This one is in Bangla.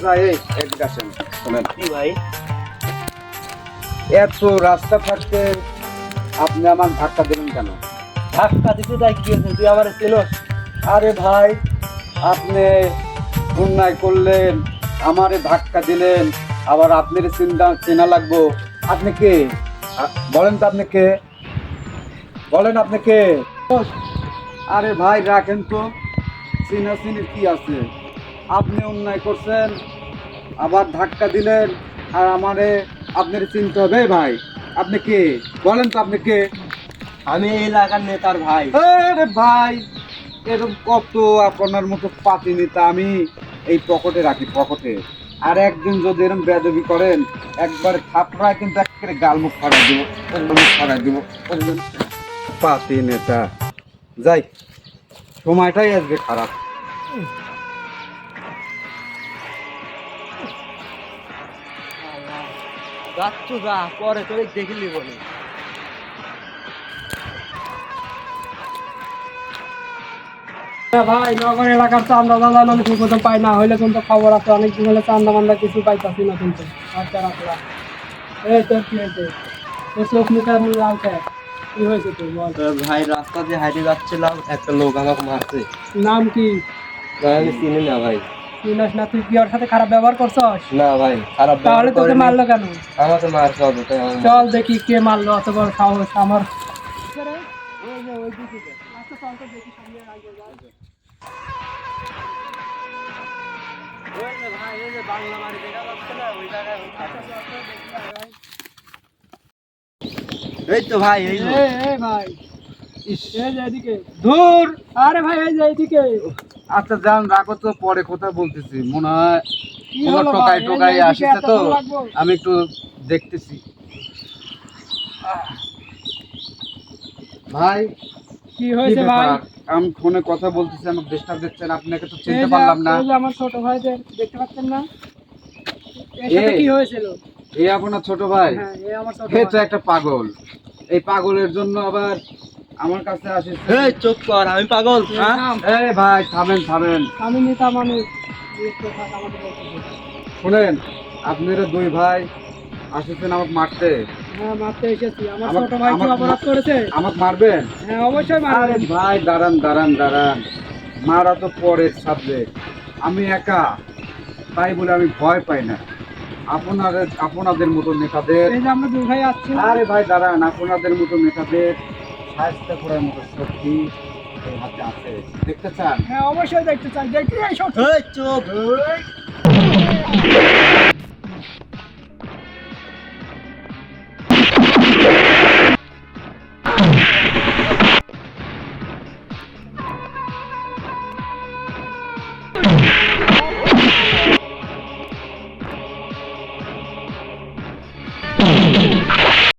ভাই এদিকে আসেন, শোনেন কি ভাই? এত রাস্তা থাকতে আপনি আমার ধাক্কা দিলেন কেন? ধাক্কা দিতে তাই কি হয়েছে? তুই আমার চেনস? আরে ভাই, আপনি অন্যায় করলেন, আমারে ধাক্কা দিলেন, আবার আপনার চিন্তা চেনা লাগবো। আপনি কে? বলেন তো আপনি কে? বলেন আপনি কে? আরে ভাই রাখেন তো, চিনা চিনির কি আছে? আপনি অন্যায় করছেন, আবার ধাক্কা দিলেন, আর আমারে আপনার চিনতে হবে ভাই। আপনি কে? বলেন তো আপনি কে? আমি এই এলাকার নেতার ভাই। আরে ভাই, এরকম কত আপনার মতো পাতি নেতা আমি এই পকেটে রাখি, পকেটে। আর একদিন যদি এরকম বেয়াদবি করেন, একবার থাপড়ায় কিন্তু একেবারে গালমুখ ফাড়াই দিব, গালমুখ ফাড়াই দিব। বুঝলেন? পাতি নেতা, যাই, সময়টাই আসবে খারাপ। যাচ্ছ যা, পরে তোরে দেখিলি বলে। ভাই নগর এলাকার চান্দা দাদা আমি ঠিক মতো পাই না, হইলে কিন্তু খবর আছে, অনেক দিন হলে চান্দা মান্দা কিছু পাইতাছি না কিন্তু। আচ্ছা রাখলাম। এই তোর কি হয়েছে? তোর চোখ মুখে আমি লাল খেয়ে কি হয়েছে তোর বল? ভাই রাস্তা দিয়ে হাইটে যাচ্ছিলাম, একটা লোক আমাকে মারছে। নাম কি? ভাই আমি চিনি না ভাই। চিনাস না? তুই কি ওর সাথে খারাপ ব্যবহার করছস? না ভাই, খারাপ তাহলে তোকে মারলো কেন? আমাকে মারছে হবে তাই আমার চল দেখি কে মারলো, অত বড় সাহস আমার। আচ্ছা চল তো দেখি সামনে আগে যাই। ভাই এই যে বাংলা বাড়ি দেখা যাচ্ছে না, ওই জায়গায় এই তো ভাই, এই যে। এই ভাই, এই যে এদিকে ধুর। আরে ভাই এই যে এইদিকে। আচ্ছা যান, রাখো তো, পরে কথা বলতেছি। মনে হয় কি কোনো হলো টোকাই ভাই? এই টোকাই যে এদিকে আসছে তো, এতক্ষণ লাগবো? আমি একটু দেখতেছি। ভাই কি কি হয়েছে ভাই? ব্যাপার? আমি ফোনে কথা বলতেছি, আমাকে ডিস্টার্ব দিচ্ছেন, আপনাকে তো এই চিনতে যে পারলাম না। এই যে আমার ছোট ভাইদের দেখতে পাচ্ছেন না? এর সাথে এ? কি হয়েছিল? এই আপনার ছোট ভাই? হ্যাঁ, এই আমার ছোট এ ভাই। তো একটা পাগল। এই পাগলের জন্য আবার আমার কাছে আসিস? এই চুপ কর, আমি পাগল? হ্যাঁ? নাম? এই ভাই থামেন থামেন, আমি নেতা মানুষ। একটু থাক, আমাকে বলতে দে। শুনেন, আপনারা দুই ভাই আসিছেন আমাকে মারতে। হ্যাঁ, মারতে এসেছি। আমার আমাকে- ছোট ভাই কি আমাকে- অপরাধ করেছে? আমাকে মারবেন? হ্যাঁ, অবশ্যই আরে মারবেন। ভাই দাঁড়ান দাঁড়ান দাঁড়ান, মারা তো পরের সাবজেক্ট। আমি একা, তাই বলে আমি ভয় পাই না। আপনাদের মতো নেতাদের, এই যে আমরা দুই ভাই আসছি। আরে ভাই দাঁড়ান, আপনাদের মতো নেতাদের সাহায্য করার মতো শক্তি এই হাতে আছে। দেখতে চান? হ্যাঁ, অবশ্যই দেখতে চাই। দেখি এই সব। এই চুপ।